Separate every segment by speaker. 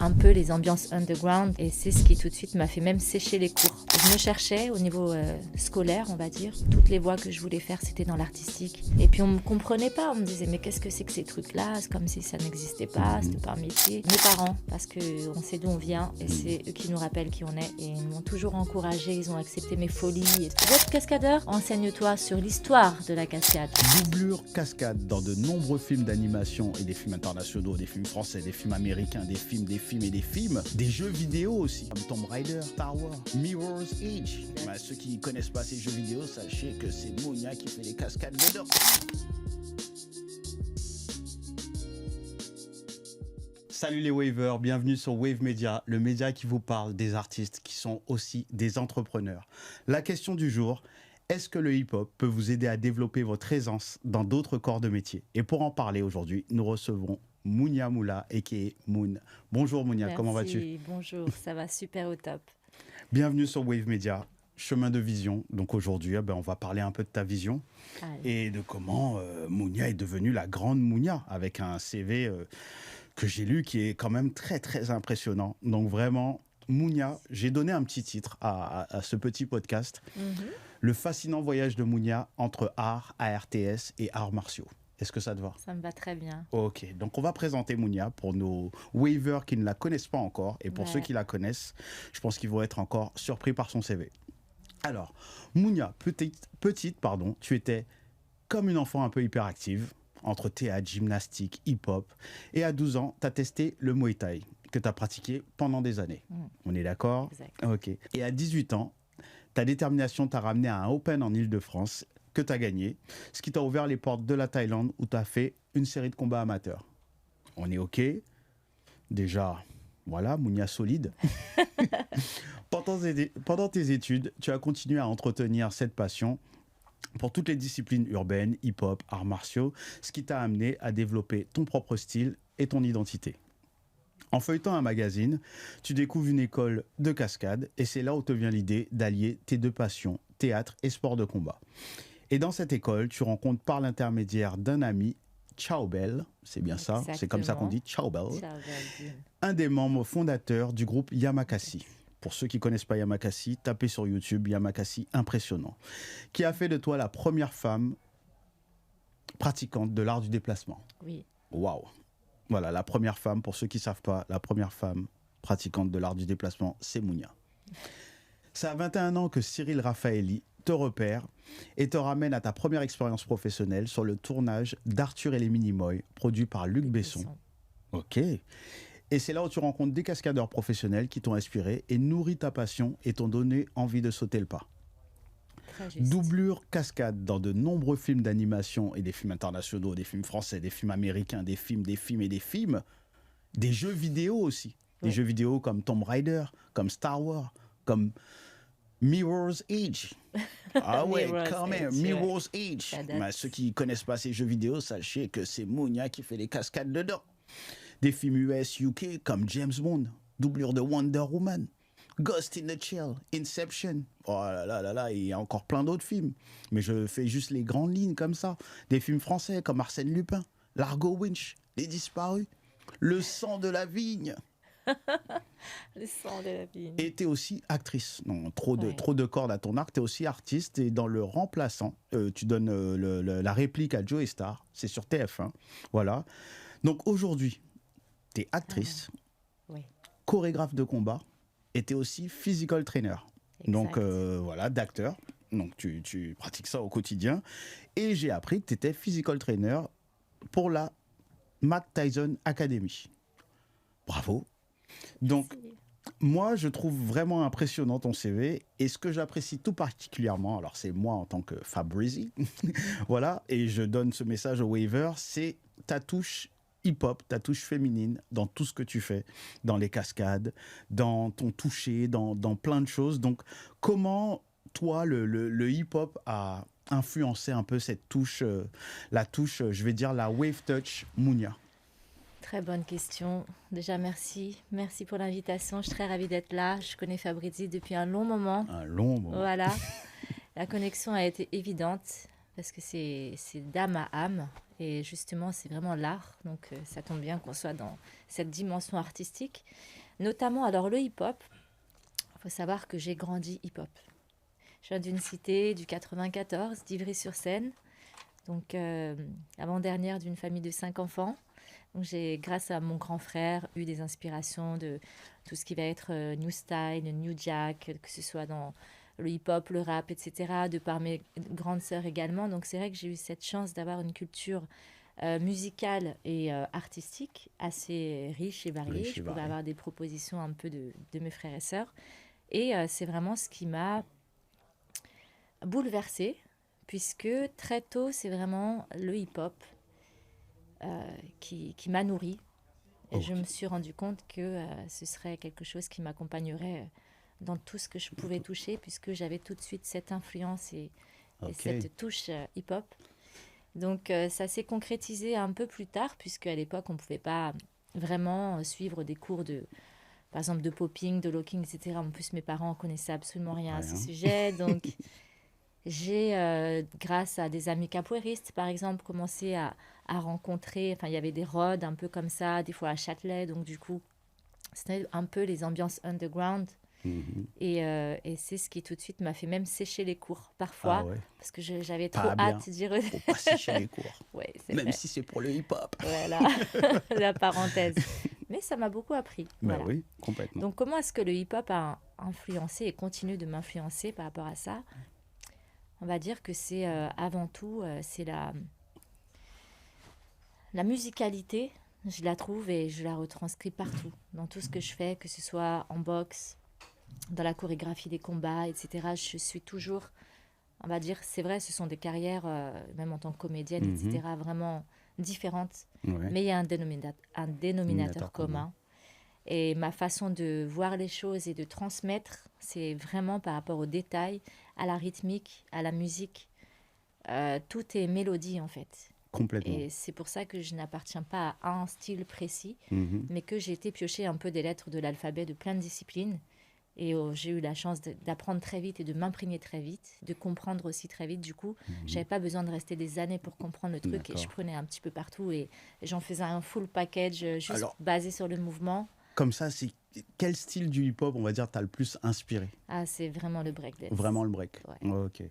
Speaker 1: un peu les ambiances underground et c'est ce qui tout de suite m'a fait même sécher les cours. Je me cherchais au niveau scolaire, on va dire. Toutes les voies que je voulais faire, c'était dans l'artistique. Et puis on me comprenait pas, on me disait mais qu'est-ce que c'est que ces trucs-là? C'est comme si ça n'existait pas, c'était pas un métier. Mes parents, parce qu'on sait d'où on vient et c'est eux qui nous rappellent qui on est et ils m'ont toujours encouragé, ils ont accepté mes folies. Et tu veux être cascadeur? Enseigne-toi sur l'histoire de la cascade.
Speaker 2: Doublure cascade dans de nombreux films d'animation et des films internationaux, des films français, des films américains, des films, des jeux vidéo aussi, comme Tomb Raider, Star Wars, Mirror's Edge. Bah, ceux qui connaissent pas ces jeux vidéo, sachez que c'est Mounia qui fait les cascades dedans. Salut les Wavers, bienvenue sur Wave Media, le média qui vous parle des artistes qui sont aussi des entrepreneurs. La question du jour, est-ce que le hip-hop peut vous aider à développer votre aisance dans d'autres corps de métier? Et pour en parler aujourd'hui, nous recevons Mounia Moula, a.k.a. Moon. Bonjour Mounia,
Speaker 1: Merci,
Speaker 2: comment vas-tu?
Speaker 1: Bonjour, ça va super au top.
Speaker 2: Bienvenue sur Wave Media, chemin de vision. Donc aujourd'hui, on va parler un peu de ta vision et de comment Mounia est devenue la grande Mounia avec un CV que j'ai lu qui est quand même très très impressionnant. Donc vraiment, Mounia, j'ai donné un petit titre à ce petit podcast. Le fascinant voyage de Mounia entre art, ARTS et arts martiaux. Est-ce que ça te va?
Speaker 1: Ça me va très bien.
Speaker 2: Ok, donc on va présenter Mounia pour nos wavers qui ne la connaissent pas encore. Et pour ceux qui la connaissent, je pense qu'ils vont être encore surpris par son CV. Alors, Mounia, petite, tu étais comme une enfant un peu hyperactive, entre théâtre, gymnastique, hip-hop. Et à 12 ans, tu as testé le Muay Thai, que tu as pratiqué pendant des années. On est d'accord?
Speaker 1: Exact.
Speaker 2: Ok. Et à 18 ans, ta détermination t'a ramené à un Open en Île-de-France que tu as gagné, ce qui t'a ouvert les portes de la Thaïlande où tu as fait une série de combats amateurs. On est OK? Déjà, voilà, Mounia solide. Pendant tes études, tu as continué à entretenir cette passion pour toutes les disciplines urbaines, hip-hop, arts martiaux, ce qui t'a amené à développer ton propre style et ton identité. En feuilletant un magazine, tu découvres une école de cascade et c'est là où te vient l'idée d'allier tes deux passions, théâtre et sport de combat. Et dans cette école, tu rencontres par l'intermédiaire d'un ami, Chaobel, c'est bien ça, c'est comme ça qu'on dit, Chaobel, un des membres fondateurs du groupe Yamakasi. Pour ceux qui ne connaissent pas Yamakasi, tapez sur YouTube Yamakasi impressionnant, qui a fait de toi la première femme pratiquante de l'art du déplacement.
Speaker 1: Oui.
Speaker 2: Waouh! Voilà, la première femme, pour ceux qui ne savent pas, la première femme pratiquante de l'art du déplacement, c'est Mounia. C'est à 21 ans que Cyril Raffaelli te repère et te ramène à ta première expérience professionnelle sur le tournage d'Arthur et les Minimoys, produit par Luc Besson. Ok. Et c'est là où tu rencontres des cascadeurs professionnels qui t'ont inspiré et nourri ta passion et t'ont donné envie de sauter le pas. Doublure cascade dans de nombreux films d'animation et des films internationaux, des films français, des films américains, des films, des jeux vidéo aussi. Des jeux vidéo comme Tomb Raider, comme Star Wars, comme Mirror's Edge. Ah ouais, quand même, Mirror's Edge. Bah, ceux qui ne connaissent pas ces jeux vidéo, sachez que c'est Mounia qui fait les cascades dedans. Des films US, UK comme James Bond, doublure de Wonder Woman, Ghost in the Shell, Inception. Oh là là, il y a encore plein d'autres films. Mais je fais juste les grandes lignes comme ça. Des films français comme Arsène Lupin, Largo Winch, Les Disparus, Le sang de la vigne.
Speaker 1: Le sang de la vigne.
Speaker 2: Et tu es aussi actrice. Non, trop de cordes à ton arc. Tu es aussi artiste. Et dans Le Remplaçant, tu donnes la réplique à Joey Star. C'est sur TF1. Voilà. Donc aujourd'hui, tu es actrice, chorégraphe de combat et tu es aussi physical trainer. Exact. Donc voilà, d'acteur. Donc tu pratiques ça au quotidien. Et j'ai appris que tu étais physical trainer pour la Mike Tyson Academy. Bravo. Donc, moi, je trouve vraiment impressionnant ton CV. Et ce que j'apprécie tout particulièrement, alors c'est moi en tant que Fabrizi, voilà, et je donne ce message au waiver, c'est ta touche hip-hop, ta touche féminine dans tout ce que tu fais, dans les cascades, dans ton toucher, dans plein de choses. Donc, comment, toi, le hip-hop a influencé un peu cette touche, la touche, je vais dire, la wave touch Mounia?
Speaker 1: Très bonne question. Déjà, merci. Merci pour l'invitation. Je suis très ravie d'être là. Je connais Fabrizi depuis un long moment.
Speaker 2: Un long moment.
Speaker 1: Voilà. La connexion a été évidente parce que c'est d'âme à âme. Et justement, c'est vraiment l'art. Donc, ça tombe bien qu'on soit dans cette dimension artistique. Notamment, alors le hip-hop, il faut savoir que j'ai grandi hip-hop. Je viens d'une cité du 94, d'Ivry-sur-Seine, donc avant-dernière d'une famille de 5 enfants. Donc j'ai, grâce à mon grand frère, eu des inspirations de tout ce qui va être New Style, New Jack, que ce soit dans le hip-hop, le rap, etc., de par mes grandes sœurs également. Donc c'est vrai que j'ai eu cette chance d'avoir une culture musicale et artistique assez riche et variée. Je pouvais avoir des propositions un peu de mes frères et sœurs. Et c'est vraiment ce qui m'a bouleversée, puisque très tôt, c'est vraiment le hip-hop qui m'a nourrie. Et je me suis rendu compte que ce serait quelque chose qui m'accompagnerait dans tout ce que je pouvais toucher, puisque j'avais tout de suite cette influence et cette touche hip-hop. Donc ça s'est concrétisé un peu plus tard, puisque à l'époque, on ne pouvait pas vraiment suivre des cours par exemple, de popping, de locking, etc. En plus, mes parents ne connaissaient absolument rien à ce sujet. Donc, j'ai, grâce à des amis capoeiristes, par exemple, commencé à rencontrer... Enfin, il y avait des rods un peu comme ça, des fois à Châtelet. Donc, du coup, c'était un peu les ambiances underground. Et c'est ce qui tout de suite m'a fait même sécher les cours parfois, parce que j'avais trop hâte d'y
Speaker 2: retourner. Faut pas sécher les cours, même
Speaker 1: vrai.
Speaker 2: si c'est pour le hip-hop.
Speaker 1: Voilà, la parenthèse. Mais ça m'a beaucoup appris.
Speaker 2: Voilà. Oui, complètement.
Speaker 1: Donc comment est-ce que le hip-hop a influencé et continue de m'influencer par rapport à ça? On va dire que c'est avant tout, c'est la musicalité, je la trouve et je la retranscris partout, dans tout ce que je fais, que ce soit en boxe, dans la chorégraphie des combats, etc. Je suis toujours, on va dire, c'est vrai, ce sont des carrières, même en tant que comédienne, etc., vraiment différentes. Mais il y a un dénominateur commun. Et ma façon de voir les choses et de transmettre, c'est vraiment par rapport aux détails, à la rythmique, à la musique. Tout est mélodie, en fait.
Speaker 2: Complètement.
Speaker 1: Et c'est pour ça que je n'appartiens pas à un style précis, mais que j'ai été piocher un peu des lettres de l'alphabet de plein de disciplines. Et j'ai eu la chance d'apprendre très vite et de m'imprégner très vite, de comprendre aussi très vite. Du coup, j'avais pas besoin de rester des années pour comprendre le truc. Et je prenais un petit peu partout et j'en faisais un full package juste basé sur le mouvement.
Speaker 2: Comme ça, c'est quel style du hip-hop, on va dire, t'as le plus inspiré?
Speaker 1: Ah, c'est vraiment le breakdance.
Speaker 2: Vraiment le break.
Speaker 1: Ouais.
Speaker 2: Ok.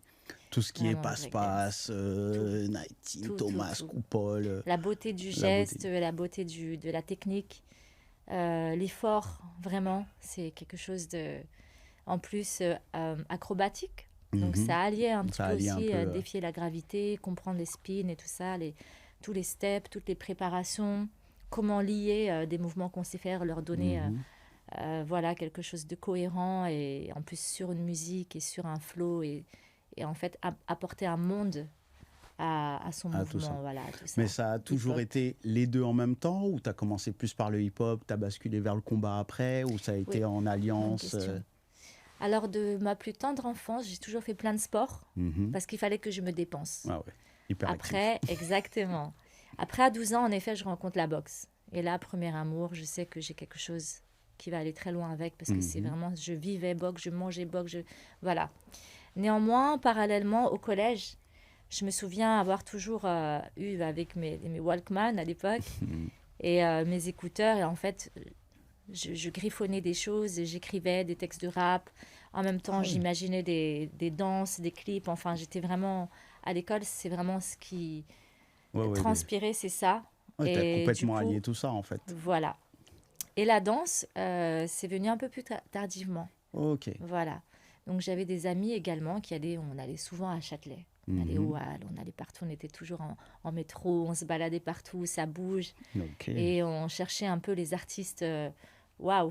Speaker 2: Tout ce qui vraiment est passe-passe, Nighting, Thomas, Coupole.
Speaker 1: La beauté du geste, la beauté de la technique. L'effort, vraiment, c'est quelque chose de, en plus, acrobatique. Donc ça alliait un petit peu aussi défier la gravité, comprendre les spins et tout ça, tous les steps, toutes les préparations, comment lier des mouvements qu'on sait faire, leur donner voilà, quelque chose de cohérent et en plus sur une musique et sur un flow et en fait apporter un monde à son mouvement.
Speaker 2: Tout ça.
Speaker 1: Voilà, tout ça.
Speaker 2: Mais ça a toujours été les deux en même temps, ou tu as commencé plus par le hip-hop, tu as basculé vers le combat après, ou ça a été en alliance?
Speaker 1: Alors, de ma plus tendre enfance, j'ai toujours fait plein de sports parce qu'il fallait que je me dépense.
Speaker 2: Ah ouais, hyper
Speaker 1: après,
Speaker 2: actif.
Speaker 1: Exactement. Après, à 12 ans, en effet, je rencontre la boxe. Et là, premier amour, je sais que j'ai quelque chose qui va aller très loin avec parce que c'est vraiment, je vivais boxe, je mangeais boxe, voilà. Néanmoins, parallèlement, au collège, je me souviens avoir toujours eu avec mes Walkman à l'époque et mes écouteurs. Et en fait, je griffonnais des choses, j'écrivais des textes de rap. En même temps, j'imaginais des danses, des clips. Enfin, j'étais vraiment... À l'école, c'est vraiment ce qui transpirait, c'est ça.
Speaker 2: Ouais, tu as complètement allié tout ça, en fait.
Speaker 1: Voilà. Et la danse, c'est venu un peu plus tardivement.
Speaker 2: Ok.
Speaker 1: Voilà. Donc, j'avais des amis également on allait souvent à Châtelet. On allait au Hall, on allait partout, on était toujours en métro, on se baladait partout, ça bouge. Et on cherchait un peu les artistes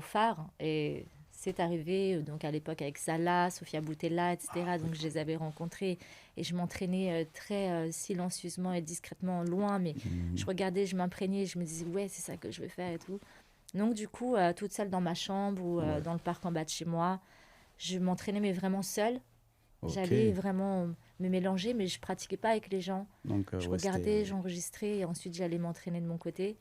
Speaker 1: phares. Et c'est arrivé, donc à l'époque avec Zala, Sofia Boutella, etc. Donc je les avais rencontrés et je m'entraînais très silencieusement et discrètement loin, mais je regardais, je m'imprégnais, je me disais ouais, c'est ça que je veux faire et tout. Donc du coup, toute seule dans ma chambre ou dans le parc en bas de chez moi, je m'entraînais mais vraiment seule. J'allais vraiment me mélanger, mais je pratiquais pas avec les gens. Donc, je regardais, j'enregistrais et ensuite j'allais m'entraîner de mon côté.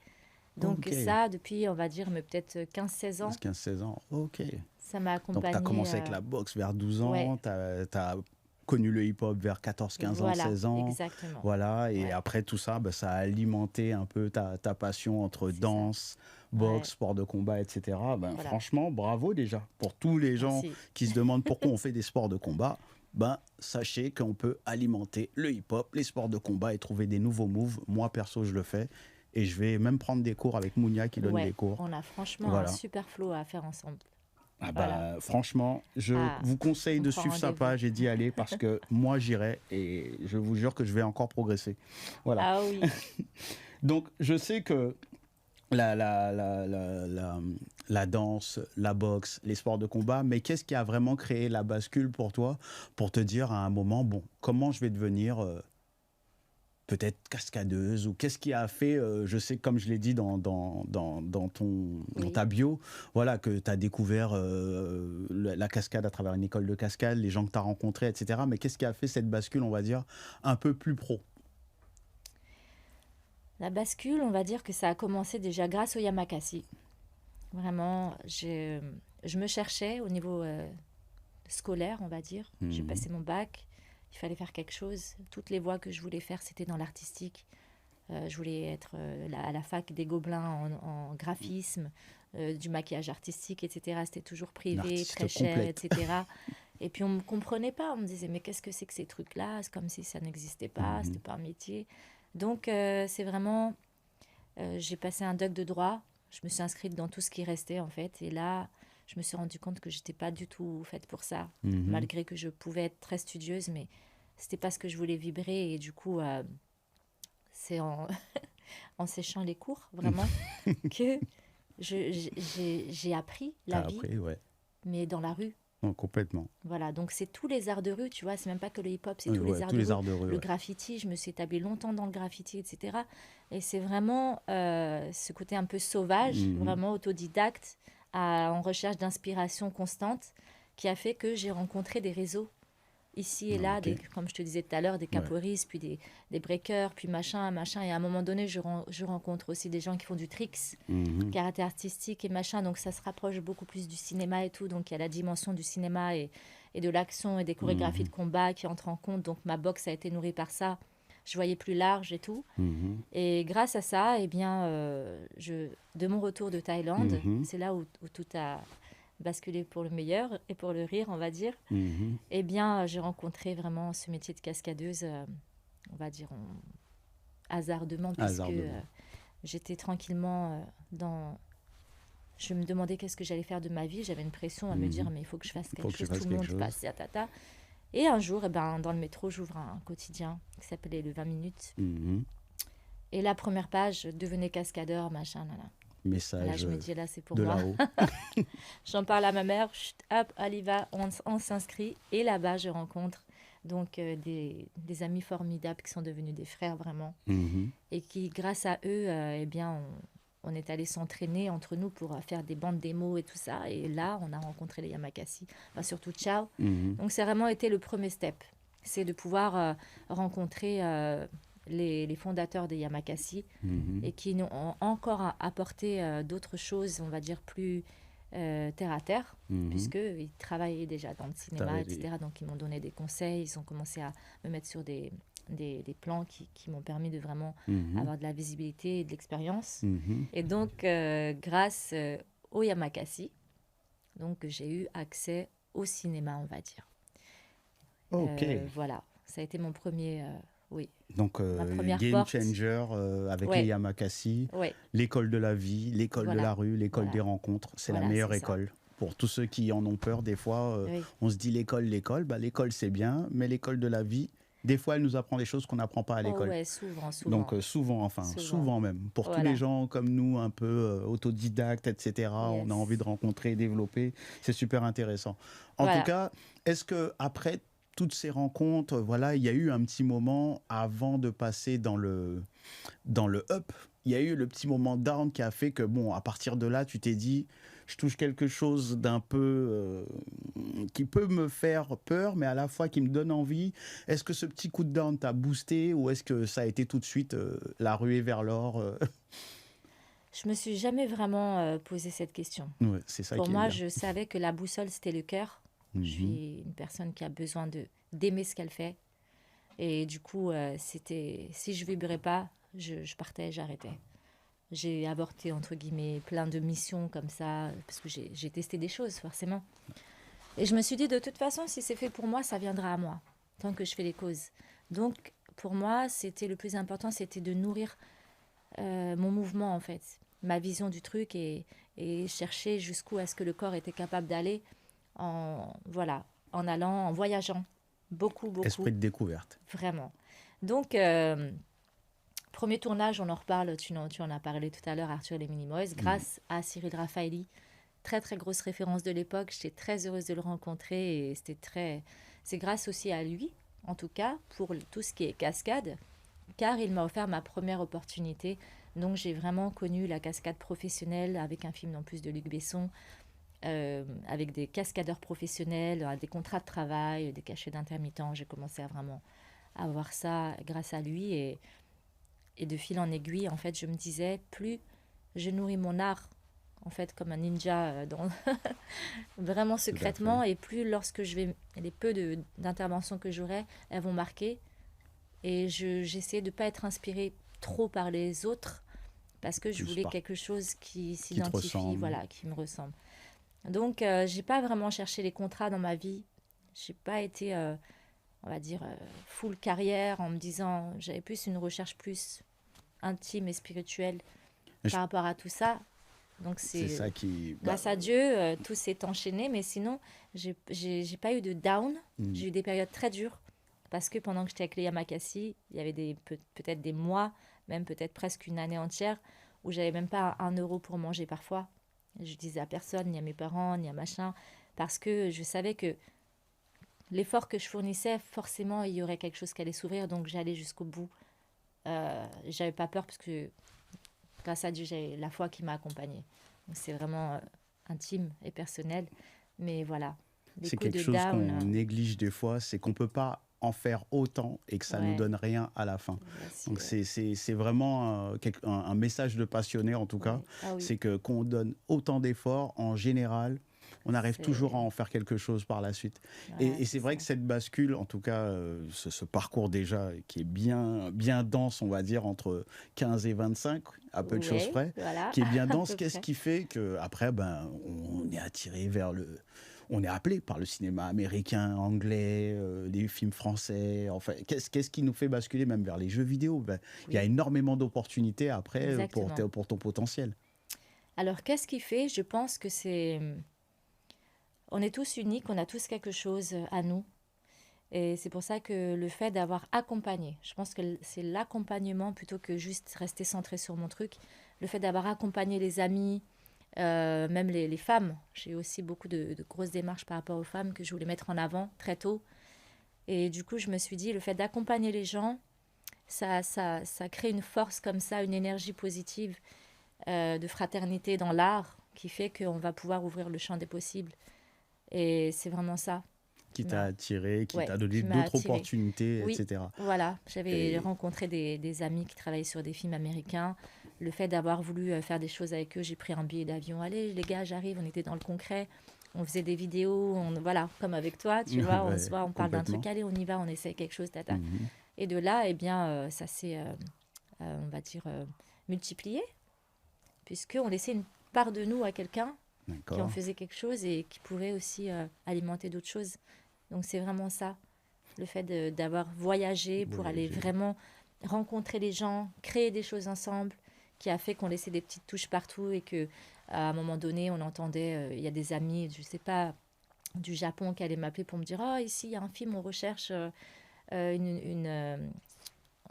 Speaker 1: Donc ça, depuis, on va dire, mais peut-être 15-16 ans.
Speaker 2: 15-16 ans, ok.
Speaker 1: Ça m'a accompagnée.
Speaker 2: Donc tu as commencé avec la boxe vers 12 ans, tu as connu le hip-hop vers 14, 15 ans,
Speaker 1: Voilà,
Speaker 2: 16 ans.
Speaker 1: exactement.
Speaker 2: Voilà, et
Speaker 1: Ouais,
Speaker 2: après tout ça, bah, ça a alimenté un peu ta passion entre
Speaker 1: c'est ça.
Speaker 2: danse,
Speaker 1: Ouais,
Speaker 2: boxe, sport de combat, etc. Ben,
Speaker 1: voilà.
Speaker 2: franchement, bravo déjà. Pour tous les gens
Speaker 1: Merci.
Speaker 2: qui se demandent pourquoi on fait des sports de combat, ben, sachez qu'on peut alimenter le hip-hop, les sports de combat et trouver des nouveaux moves. Moi, perso, je le fais. Et je vais même prendre des cours avec Mounia qui donne des
Speaker 1: Ouais,
Speaker 2: cours.
Speaker 1: on a franchement un
Speaker 2: Voilà.
Speaker 1: super flow à faire ensemble.
Speaker 2: Ah
Speaker 1: Voilà.
Speaker 2: bah, franchement, je
Speaker 1: Ah,
Speaker 2: vous conseille
Speaker 1: on
Speaker 2: de
Speaker 1: prend
Speaker 2: suivre sa
Speaker 1: rendez-vous.
Speaker 2: page et d'y aller parce que moi, j'irai et je vous jure que je vais encore progresser. Voilà.
Speaker 1: Ah oui.
Speaker 2: Donc, je sais que la danse, la boxe, les sports de combat, mais qu'est-ce qui a vraiment créé la bascule pour toi pour te dire à un moment, bon, comment je vais devenir peut-être cascadeuse ou qu'est-ce qui a fait, je sais, comme je l'ai dit dans
Speaker 1: Oui.
Speaker 2: ta bio, voilà, que tu as découvert la cascade à travers une école de cascade, les gens que tu as rencontrés, etc. Mais qu'est-ce qui a fait cette bascule, on va dire, un peu plus pro?
Speaker 1: La bascule, on va dire que ça a commencé déjà grâce au Yamakasi. Vraiment, je me cherchais au niveau scolaire, on va dire. J'ai
Speaker 2: Mhm.
Speaker 1: passé mon bac, il fallait faire quelque chose. Toutes les voies que je voulais faire, c'était dans l'artistique. Je voulais être à la fac des Gobelins en graphisme, du maquillage artistique, etc. C'était toujours
Speaker 2: Une
Speaker 1: privé, très
Speaker 2: artiste
Speaker 1: cher,
Speaker 2: complète.
Speaker 1: etc. Et puis on ne me comprenait pas. On me disait, mais qu'est-ce que c'est que ces trucs-là? C'est comme si ça n'existait pas,
Speaker 2: Mhm.
Speaker 1: c'était pas un métier. Donc c'est vraiment, j'ai passé un doc de droit. Je me suis inscrite dans tout ce qui restait en fait. Et là, je me suis rendu compte que j'étais pas du tout faite pour ça,
Speaker 2: Mhm.
Speaker 1: malgré que je pouvais être très studieuse, mais c'était pas ce que je voulais vibrer. Et du coup, c'est en, en séchant les cours, vraiment, que j'ai appris la
Speaker 2: T'as
Speaker 1: vie,
Speaker 2: appris, ouais.
Speaker 1: mais dans la rue.
Speaker 2: Non, complètement.
Speaker 1: Voilà, donc c'est tous les arts de rue, tu vois, c'est même pas que le hip-hop, c'est
Speaker 2: Oui,
Speaker 1: tous les
Speaker 2: ouais,
Speaker 1: arts
Speaker 2: tous
Speaker 1: de
Speaker 2: les
Speaker 1: rue.
Speaker 2: arts de rue,
Speaker 1: Le
Speaker 2: ouais.
Speaker 1: graffiti, je me suis établie longtemps dans le graffiti, etc. Et c'est vraiment ce côté un peu sauvage,
Speaker 2: Mhm.
Speaker 1: vraiment autodidacte, en recherche d'inspiration constante, qui a fait que j'ai rencontré des réseaux ici et là,
Speaker 2: Ok.
Speaker 1: comme je te disais tout à l'heure, des
Speaker 2: Ouais.
Speaker 1: caporistes, puis des breakers, puis machin, machin. Et à un moment donné, je rencontre aussi des gens qui font du tricks,
Speaker 2: Mhm.
Speaker 1: karaté artistique et machin. Donc ça se rapproche beaucoup plus du cinéma et tout. Donc il y a la dimension du cinéma et de l'action et des chorégraphies
Speaker 2: Mhm.
Speaker 1: de combat qui entrent en compte. Donc ma boxe a été nourrie par ça. Je voyais plus large et tout.
Speaker 2: Mhm.
Speaker 1: Et grâce à ça, eh bien, de mon retour de Thaïlande,
Speaker 2: Mhm.
Speaker 1: c'est là où tout a basculé pour le meilleur et pour le rire, on va dire.
Speaker 2: Mhm.
Speaker 1: Eh bien, j'ai rencontré vraiment ce métier de cascadeuse, on va dire hasardement, puisque
Speaker 2: Hasardement.
Speaker 1: j'étais tranquillement dans... Je me demandais qu'est-ce que j'allais faire de ma vie. J'avais une pression à me dire,
Speaker 2: Mhm.
Speaker 1: mais il faut que je fasse
Speaker 2: Faut
Speaker 1: quelque
Speaker 2: que tu
Speaker 1: chose. Tout
Speaker 2: fasses
Speaker 1: le
Speaker 2: quelque
Speaker 1: monde
Speaker 2: chose.
Speaker 1: passe, tata. Et un jour, eh ben, dans le métro, j'ouvre un quotidien qui s'appelait le 20 minutes.
Speaker 2: Mhm.
Speaker 1: Et la première page, devenez cascadeur, machin, là. Là,
Speaker 2: Message
Speaker 1: je me dis, là, c'est pour
Speaker 2: de
Speaker 1: moi.
Speaker 2: là-haut.
Speaker 1: J'en parle à ma mère, chut, hop, allez, va, on s'inscrit. Et là-bas, je rencontre donc des amis formidables qui sont devenus des frères vraiment.
Speaker 2: Mhm.
Speaker 1: Et qui, grâce à eux, eh bien, on est allé s'entraîner entre nous pour faire des bandes démos et tout ça. Et là, on a rencontré les Yamakasi, enfin, surtout Ciao.
Speaker 2: Mhm.
Speaker 1: Donc, c'est vraiment été le premier step. C'est de pouvoir rencontrer les fondateurs des Yamakasi
Speaker 2: Mhm.
Speaker 1: et qui nous ont encore apporté d'autres choses, on va dire, plus terre à terre,
Speaker 2: Mhm.
Speaker 1: puisqu'ils travaillaient déjà dans le cinéma,
Speaker 2: T'avais dit.
Speaker 1: etc. Donc, ils m'ont donné des conseils, ils ont commencé à me mettre sur des plans qui m'ont permis de vraiment
Speaker 2: Mhm.
Speaker 1: avoir de la visibilité et de l'expérience.
Speaker 2: Mhm.
Speaker 1: Et donc, grâce au Yamakasi, donc, j'ai eu accès au cinéma, on va dire.
Speaker 2: Ok.
Speaker 1: Voilà, ça a été mon premier, oui,
Speaker 2: Donc,
Speaker 1: ma première
Speaker 2: game
Speaker 1: porte.
Speaker 2: changer avec les
Speaker 1: Ouais,
Speaker 2: Yamakasi,
Speaker 1: ouais,
Speaker 2: l'école de la vie, l'école de
Speaker 1: voilà,
Speaker 2: la rue, l'école
Speaker 1: voilà,
Speaker 2: des rencontres. C'est la
Speaker 1: voilà, c'est
Speaker 2: meilleure
Speaker 1: ça.
Speaker 2: école. Pour tous ceux qui en ont peur, des fois,
Speaker 1: Oui,
Speaker 2: on se dit l'école. Bah, l'école, c'est bien, mais l'école de la vie, des fois, elle nous apprend des choses qu'on n'apprend pas à
Speaker 1: oh
Speaker 2: l'école.
Speaker 1: ouais, souvent,
Speaker 2: Donc,
Speaker 1: souvent, souvent.
Speaker 2: souvent même. Pour tous les
Speaker 1: Voilà,
Speaker 2: gens comme nous, un peu autodidactes, etc., on a envie de
Speaker 1: yes.
Speaker 2: rencontrer, développer. C'est super intéressant. En tout
Speaker 1: Voilà.
Speaker 2: cas, est-ce que après toutes ces rencontres, voilà, il y a eu un petit moment avant de passer dans le up. Il y a eu le petit moment down qui a fait que, bon, à partir de là, tu t'es dit, je touche quelque chose d'un peu qui peut me faire peur, mais à la fois qui me donne envie. Est-ce que ce petit coup de down t'a boosté ou est-ce que ça a été tout de suite la ruée vers l'or
Speaker 1: Je me suis jamais vraiment posé cette question.
Speaker 2: Ouais, c'est ça
Speaker 1: Pour
Speaker 2: qui est
Speaker 1: moi,
Speaker 2: bien.
Speaker 1: je savais que la boussole, c'était le cœur. Je suis une personne qui a besoin d'aimer ce qu'elle fait. Et du coup, si je vibrais pas, je partais, j'arrêtais. J'ai avorté, entre guillemets, plein de missions comme ça, parce que j'ai testé des choses, forcément. Et je me suis dit, de toute façon, si c'est fait pour moi, ça viendra à moi, tant que je fais les causes. Donc, pour moi, c'était le plus important, c'était de nourrir mon mouvement, en fait, ma vision du truc et chercher jusqu'où est-ce que le corps était capable d'aller voilà, en allant, en voyageant. Beaucoup.
Speaker 2: Esprit de découverte.
Speaker 1: Vraiment. Donc, premier tournage, on en reparle, tu en as parlé tout à l'heure, Arthur et les Minimoys, grâce à Cyril Raffaelli. Très, très grosse référence de l'époque. J'étais très heureuse de le rencontrer et c'est grâce aussi à lui, en tout cas, pour tout ce qui est cascade, car il m'a offert ma première opportunité. Donc, j'ai vraiment connu la cascade professionnelle avec un film en plus de Luc Besson, avec des cascadeurs professionnels, des contrats de travail, des cachets d'intermittents. J'ai commencé à vraiment avoir ça grâce à lui et de fil en aiguille, en fait, je me disais, plus je nourris mon art, en fait, comme un ninja, vraiment secrètement, et plus lorsque les peu d'interventions que j'aurai, elles vont marquer. Et j'essayais de ne pas être inspirée trop par les autres, parce que je voulais quelque chose qui s'identifie, voilà, qui me ressemble. Donc, j'ai pas vraiment cherché les contrats dans ma vie. J'ai pas été, on va dire, full carrière en me disant, j'avais plus une recherche plus intime et spirituelle par rapport à tout ça. Donc, c'est ça qui... Grâce à Dieu, tout s'est enchaîné, mais sinon, j'ai pas eu de down. J'ai eu des périodes très dures, parce que pendant que j'étais avec Léa Makassi, il y avait peut-être des mois, même peut-être presque une année entière, où j'avais même pas 1 euro pour manger parfois. Je disais à personne, ni à mes parents, ni à machin, parce que je savais que l'effort que je fournissais, forcément, il y aurait quelque chose qui allait s'ouvrir, donc j'allais jusqu'au bout. J'avais pas peur, parce que grâce à Dieu, j'ai la foi qui m'a accompagnée. Donc c'est vraiment intime et personnel, mais voilà.
Speaker 2: C'est quelque chose qu'on néglige des fois, c'est qu'on peut pas en faire autant et que ça nous donne rien à la fin. Donc c'est vraiment un message de passionné en tout cas, c'est que qu'on donne autant d'efforts, en général, on arrive toujours à en faire quelque chose par la suite. Et c'est vrai que cette bascule, en tout cas, ce parcours déjà qui est bien dense, on va dire, entre 15 et 25, à peu de choses près, qui est bien dense, qu'est-ce qui fait qu'après, on est attiré vers on est appelé par le cinéma américain, anglais, les films français. Enfin, qu'est-ce qui nous fait basculer même vers les jeux vidéo? Il y a énormément d'opportunités après pour ton potentiel.
Speaker 1: Alors, qu'est-ce qui fait? Je pense que c'est... On est tous uniques, on a tous quelque chose à nous. Et c'est pour ça que le fait d'avoir accompagné, je pense que c'est l'accompagnement plutôt que juste rester centré sur mon truc. Le fait d'avoir accompagné les amis, même les femmes. J'ai aussi beaucoup de grosses démarches par rapport aux femmes que je voulais mettre en avant très tôt. Et du coup, je me suis dit, le fait d'accompagner les gens, ça crée une force comme ça, une énergie positive de fraternité dans l'art qui fait qu'on va pouvoir ouvrir le champ des possibles. Et c'est vraiment ça.
Speaker 2: Qui t'a attiré, qui t'a donné d'autres opportunités, etc.
Speaker 1: Voilà, j'avais rencontré des amis qui travaillaient sur des films américains. Le fait d'avoir voulu faire des choses avec eux, j'ai pris un billet d'avion. Allez, les gars, j'arrive, on était dans le concret. On faisait des vidéos, voilà, comme avec toi, tu vois, on se voit, on parle d'un truc, allez, on y va, on essaie quelque chose, tata. Et de là, eh bien, ça s'est, on va dire, multiplié, puisqu'on laissait une part de nous à quelqu'un qui en faisait quelque chose et qui pourrait aussi alimenter d'autres choses. Donc c'est vraiment ça, le fait d'avoir voyagé pour aller vraiment rencontrer les gens, créer des choses ensemble, qui a fait qu'on laissait des petites touches partout et que à un moment donné, on entendait, il y a des amis, je sais pas, du Japon qui allaient m'appeler pour me dire, oh ici il y a un film, on recherche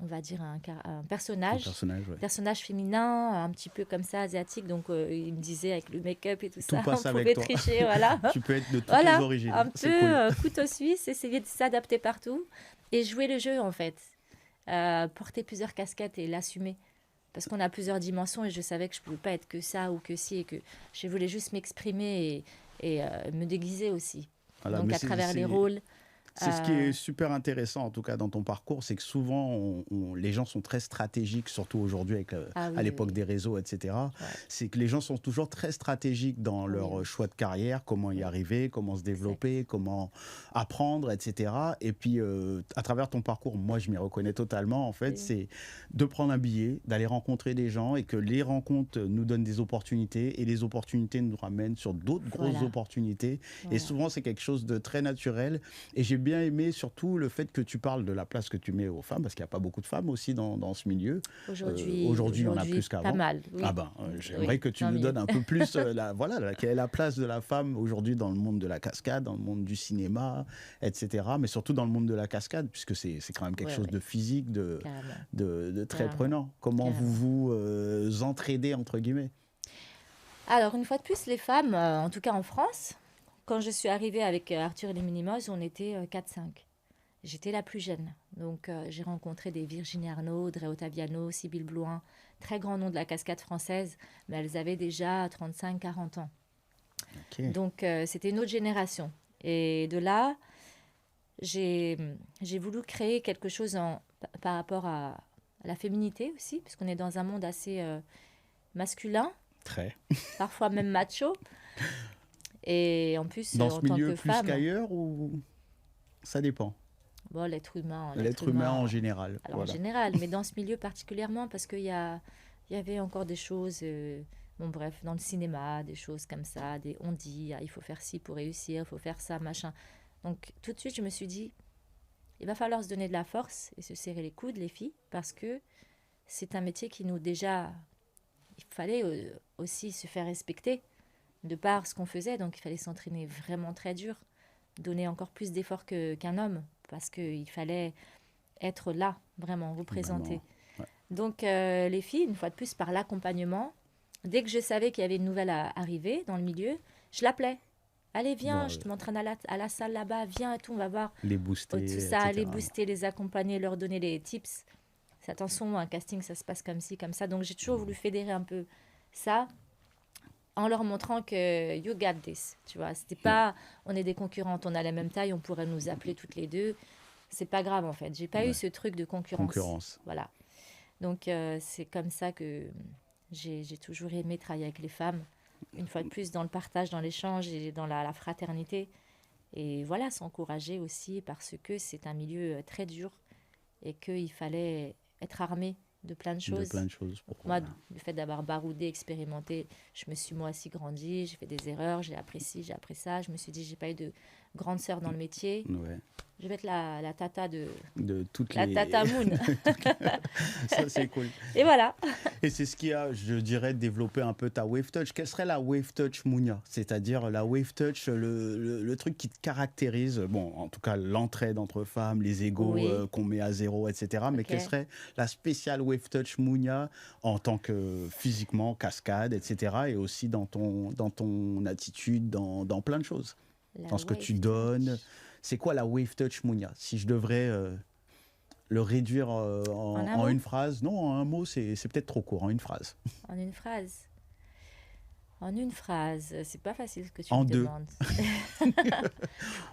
Speaker 1: on va dire un personnage féminin, un petit peu comme ça, asiatique. Donc, il me disait avec le make-up et tout ça, on pouvait tricher, voilà.
Speaker 2: Tu peux être de toutes les origines.
Speaker 1: Un peu couteau suisse, essayer de s'adapter partout et jouer le jeu, en fait. Porter plusieurs casquettes et l'assumer. Parce qu'on a plusieurs dimensions et je savais que je ne pouvais pas être que ça ou que ci et que je voulais juste m'exprimer et me déguiser aussi. Voilà, donc, à travers les rôles.
Speaker 2: C'est ce qui est super intéressant, en tout cas, dans ton parcours, c'est que souvent, les gens sont très stratégiques, surtout aujourd'hui, à l'époque des réseaux, etc.
Speaker 1: Ouais.
Speaker 2: C'est que les gens sont toujours très stratégiques dans leur choix de carrière, comment y arriver, comment se développer, comment apprendre, etc. Et puis, à travers ton parcours, moi, je m'y reconnais totalement, en fait, c'est de prendre un billet, d'aller rencontrer des gens et que les rencontres nous donnent des opportunités et les opportunités nous ramènent sur d'autres grosses opportunités. Et souvent, c'est quelque chose de très naturel. Et j'ai bien aimé surtout le fait que tu parles de la place que tu mets aux femmes, parce qu'il n'y a pas beaucoup de femmes aussi dans ce milieu. Aujourd'hui, il y en a plus qu'avant.
Speaker 1: Pas mal, oui.
Speaker 2: Ah ben, j'aimerais que tu nous donnes un peu plus, quelle est la place de la femme aujourd'hui dans le monde de la cascade, dans le monde du cinéma, etc. Mais surtout dans le monde de la cascade, puisque c'est quand même quelque chose de physique, de très prenant. Comment vous vous entraidez, entre guillemets?
Speaker 1: Alors, une fois de plus, les femmes, en tout cas en France, quand je suis arrivée avec Arthur et les Minimoys, on était 4-5. J'étais la plus jeune. Donc, j'ai rencontré des Virginie Arnaud, Audrey Ottaviano, Sybille Blouin, très grand nom de la cascade française, mais elles avaient déjà 35-40 ans. Okay. Donc, c'était une autre génération. Et de là, j'ai voulu créer quelque chose par rapport à la féminité aussi, puisqu'on est dans un monde assez masculin, parfois même macho. Et en plus,
Speaker 2: dans
Speaker 1: en
Speaker 2: ce milieu
Speaker 1: tant que
Speaker 2: plus
Speaker 1: femme,
Speaker 2: qu'ailleurs, ou ça dépend?
Speaker 1: Bon, l'être humain
Speaker 2: en général.
Speaker 1: Alors, en général, mais dans ce milieu particulièrement, parce qu'il y avait encore des choses, bon bref, dans le cinéma, des choses comme ça, on dit, il faut faire ci pour réussir, il faut faire ça, machin. Donc tout de suite, je me suis dit, il va falloir se donner de la force et se serrer les coudes, les filles, parce que c'est un métier qui nous déjà, il fallait aussi se faire respecter de par ce qu'on faisait, donc il fallait s'entraîner vraiment très dur, donner encore plus d'efforts qu'un homme, parce qu'il fallait être là, vraiment, représenter. Ouais. Donc les filles, une fois de plus, par l'accompagnement, dès que je savais qu'il y avait une nouvelle à arriver dans le milieu, je l'appelais. Allez, viens, je te m'entraîne à la salle là-bas, viens et tout, on va voir.
Speaker 2: Les booster,
Speaker 1: tout ça, les booster, les accompagner, leur donner les tips. Attention, un casting, ça se passe comme ci, comme ça. Donc j'ai toujours voulu fédérer un peu ça, en leur montrant que you got this, tu vois. C'était pas, on est des concurrentes, on a la même taille, on pourrait nous appeler toutes les deux. C'est pas grave, en fait. J'ai pas eu ce truc de concurrence. Voilà. Donc, c'est comme ça que j'ai toujours aimé travailler avec les femmes. Une fois de plus, dans le partage, dans l'échange et dans la fraternité. Et voilà, s'encourager aussi parce que c'est un milieu très dur et qu'il fallait être armé de plein de choses. Moi, le fait d'avoir baroudé, expérimenté, je me suis moi aussi grandi, j'ai fait des erreurs, j'ai appris ci, j'ai appris ça. Je me suis dit, j'ai pas eu de grande sœur dans le métier.
Speaker 2: Ouais.
Speaker 1: Je vais être la tata de
Speaker 2: toutes
Speaker 1: la tata Moon.
Speaker 2: Ça, c'est cool.
Speaker 1: Et voilà.
Speaker 2: Et c'est ce qui a, je dirais, développé un peu ta Wave Touch. Quelle serait la Wave Touch Mounia? C'est-à-dire la Wave Touch, le truc qui te caractérise, bon, en tout cas, l'entraide entre femmes, les égos qu'on met à zéro, etc. Mais quelle serait la spéciale Wave Touch Mounia en tant que physiquement, cascade, etc. Et aussi dans ton attitude, dans plein de choses. Dans ce que tu donnes. C'est quoi la Wave Touch Mounia? Si je devrais le réduire en une phrase. Non, en un mot, c'est peut-être trop court. En une phrase.
Speaker 1: En une phrase. En une phrase. C'est pas facile ce que tu me demandes.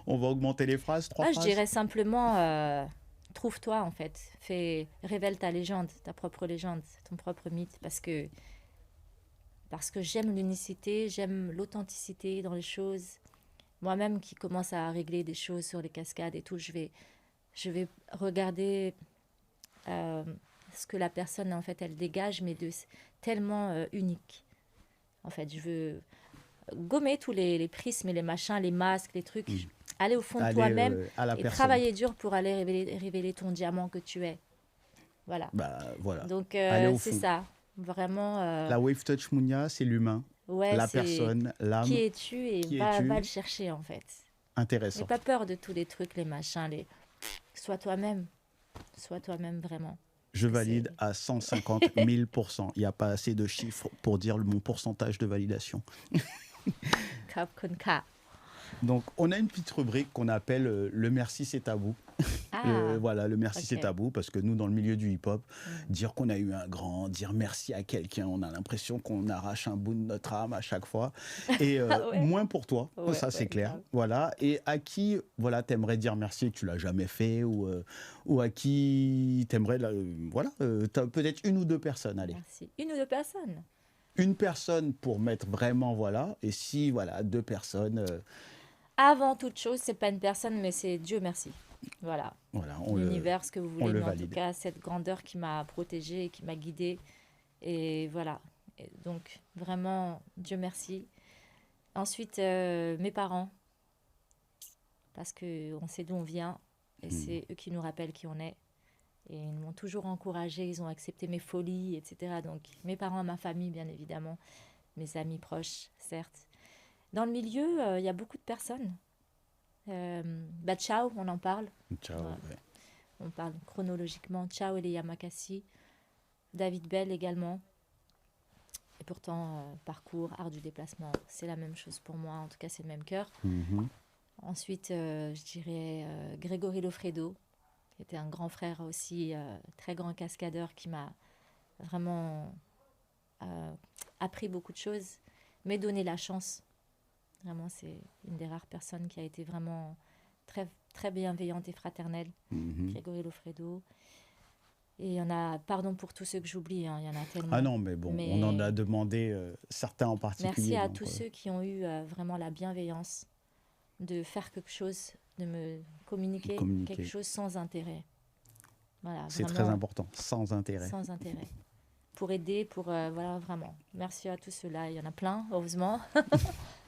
Speaker 2: On va augmenter les phrases. 3 phrases.
Speaker 1: Je dirais simplement, trouve-toi en fait. Révèle ta légende, ta propre légende, ton propre mythe. Parce que j'aime l'unicité, j'aime l'authenticité dans les choses. Moi-même qui commence à régler des choses sur les cascades et tout, je vais regarder ce que la personne, en fait, elle dégage, mais tellement unique. En fait, je veux gommer tous les prismes et les machins, les masques, les trucs. Aller au fond de toi-même et travailler dur pour aller révéler ton diamant que tu es. Voilà.
Speaker 2: Voilà.
Speaker 1: Donc, c'est ça. Vraiment.
Speaker 2: La Wave Touch Mounia, c'est l'humain.
Speaker 1: Ouais,
Speaker 2: la personne, l'âme.
Speaker 1: Qui es-tu et va le chercher en fait.
Speaker 2: Intéressant.
Speaker 1: N'aie pas peur de tous les trucs, les machins, sois toi-même. Sois toi-même vraiment.
Speaker 2: Je valide à 150 000 %. Il n'y a pas assez de chiffres pour dire mon pourcentage de validation.
Speaker 1: Cap con cap.
Speaker 2: Donc, on a une petite rubrique qu'on appelle le merci c'est à vous.
Speaker 1: Ah
Speaker 2: Voilà, le merci,
Speaker 1: Ok.
Speaker 2: c'est tabou, parce que nous, dans le milieu du hip-hop, dire qu'on a eu un grand, dire merci à quelqu'un, on a l'impression qu'on arrache un bout de notre âme à chaque fois. Et
Speaker 1: Ouais,
Speaker 2: moins pour toi,
Speaker 1: ouais,
Speaker 2: ça c'est
Speaker 1: ouais,
Speaker 2: clair.
Speaker 1: grave.
Speaker 2: Voilà. Et à qui, voilà, t'aimerais dire merci et que tu l'as jamais fait, ou à qui t'aimerais, voilà, t'as peut-être une ou deux personnes, allez.
Speaker 1: Merci. Une ou deux personnes.
Speaker 2: Une personne pour mettre vraiment, voilà, et si, voilà, deux personnes,
Speaker 1: Avant toute chose, c'est pas une personne, mais c'est Dieu merci. Voilà.
Speaker 2: voilà,
Speaker 1: L'univers, ce que vous
Speaker 2: on
Speaker 1: voulez,
Speaker 2: le
Speaker 1: mais en tout
Speaker 2: valide.
Speaker 1: cas, cette grandeur qui m'a protégée et qui m'a guidée. Et voilà. Et donc, vraiment, Dieu merci. Ensuite, mes parents, parce qu'on sait d'où on vient et c'est eux qui nous rappellent qui on est. Et ils m'ont toujours encouragée, ils ont accepté mes folies, etc. Donc, mes parents, ma famille, bien évidemment, mes amis proches, certes. Dans le milieu, il y a beaucoup de personnes. Ciao, on en parle.
Speaker 2: Ciao.
Speaker 1: Ouais.
Speaker 2: Ouais.
Speaker 1: On parle chronologiquement. Ciao et les Yamakasi. David Bell également. Et pourtant, parcours, art du déplacement, c'est la même chose pour moi. En tout cas, c'est le même cœur.
Speaker 2: Mhm.
Speaker 1: Ensuite, je dirais Grégory Lofredo, qui était un grand frère aussi, très grand cascadeur, qui m'a vraiment appris beaucoup de choses, mais donné la chance. Vraiment, c'est une des rares personnes qui a été vraiment très, très bienveillante et fraternelle.
Speaker 2: Mhm.
Speaker 1: Grégory Lofredo. Et il y en a, pardon pour tous ceux que j'oublie, hein, il y en a tellement.
Speaker 2: Ah non, mais bon, on en a demandé certains en
Speaker 1: Merci
Speaker 2: particulier.
Speaker 1: à
Speaker 2: donc,
Speaker 1: tous ceux qui ont eu vraiment la bienveillance de faire quelque chose, de me communiquer
Speaker 2: Communiquer.
Speaker 1: quelque chose sans intérêt. Voilà,
Speaker 2: C'est
Speaker 1: vraiment
Speaker 2: très important, sans intérêt.
Speaker 1: sans intérêt. Pour aider, pour voilà, vraiment. Merci à tous ceux-là. Il y en a plein, heureusement.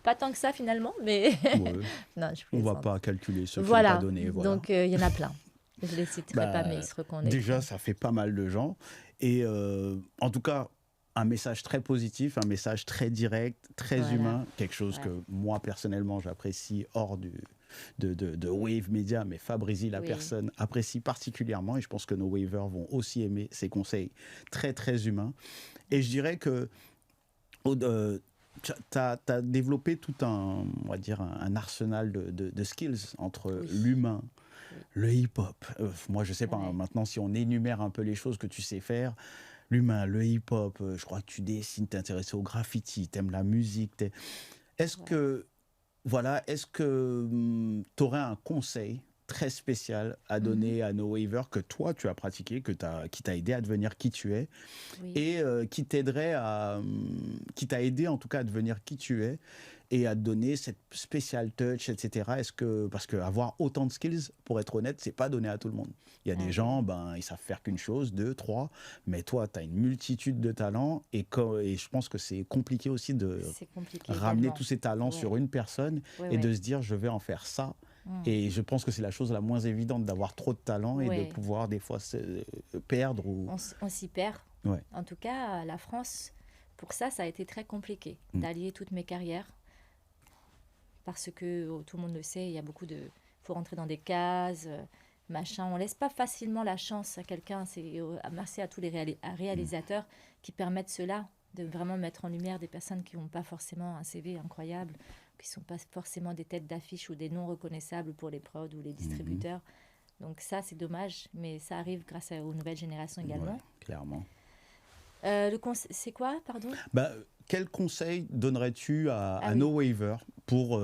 Speaker 1: Pas tant que ça finalement, mais
Speaker 2: Ouais,
Speaker 1: non, je
Speaker 2: on va
Speaker 1: plaisante.
Speaker 2: pas calculer ce qu'on
Speaker 1: Voilà,
Speaker 2: t'a donné. Voilà.
Speaker 1: donc il y en a plein. Je les citerai pas, mais
Speaker 2: Bah,
Speaker 1: ils se reconnaissent.
Speaker 2: déjà, ça fait pas mal de gens. Et en tout cas, un message très positif, un message très direct, très
Speaker 1: Voilà.
Speaker 2: humain, quelque chose
Speaker 1: Ouais.
Speaker 2: que moi, personnellement, j'apprécie hors de Wave Media, mais Fabrizi, la
Speaker 1: Oui.
Speaker 2: personne, apprécie particulièrement. Et je pense que nos wavers vont aussi aimer ces conseils très, très humains. Et je dirais que tu as développé tout un, on va dire, un arsenal de skills entre
Speaker 1: Oui.
Speaker 2: l'humain,
Speaker 1: Oui.
Speaker 2: le hip-hop. Moi, je sais pas,
Speaker 1: Ouais.
Speaker 2: hein, maintenant, si on énumère un peu les choses que tu sais faire, l'humain, le hip-hop, je crois que tu dessines, t'es intéressé au graffiti, t'aimes la musique. Est-ce
Speaker 1: Ouais.
Speaker 2: que, voilà, est-ce que tu aurais un conseil très spécial à donner à nos waivers que toi, tu as pratiqué, qui t'a aidé à devenir qui tu es,
Speaker 1: Oui.
Speaker 2: et qui t'aiderait qui t'a aidé en tout cas à devenir qui tu es et à te donner cette spécial touch, etc. Parce que avoir autant de skills, pour être honnête, c'est pas donné à tout le monde. Il y a
Speaker 1: Ah
Speaker 2: des
Speaker 1: oui.
Speaker 2: gens, ben, ils savent faire qu'une chose, deux, trois, mais toi, tu as une multitude de talents et je pense que c'est compliqué aussi de
Speaker 1: C'est compliqué
Speaker 2: ramener
Speaker 1: également.
Speaker 2: tous ces talents
Speaker 1: Ouais.
Speaker 2: sur une personne
Speaker 1: Ouais,
Speaker 2: et
Speaker 1: ouais.
Speaker 2: de se dire, je vais en faire ça. Et je pense que c'est la chose la moins évidente d'avoir trop de talent et de
Speaker 1: Ouais.
Speaker 2: pouvoir des fois se perdre ou...
Speaker 1: On s'y perd.
Speaker 2: Ouais.
Speaker 1: En tout cas, la France, pour ça a été très compliqué d'allier toutes mes carrières. Parce que, tout le monde le sait, il y a beaucoup de... Il faut rentrer dans des cases, machin. On laisse pas facilement la chance à quelqu'un. Merci à tous les réalisateurs qui permettent cela, de vraiment mettre en lumière des personnes qui n'ont pas forcément un CV incroyable, qui ne sont pas forcément des têtes d'affiche ou des noms reconnaissables pour les prods ou les distributeurs. Donc ça, c'est dommage, mais ça arrive grâce aux nouvelles générations également.
Speaker 2: Ouais, clairement.
Speaker 1: C'est quoi, pardon?
Speaker 2: Bah, quel conseil donnerais-tu à
Speaker 1: oui.
Speaker 2: nos waivers pour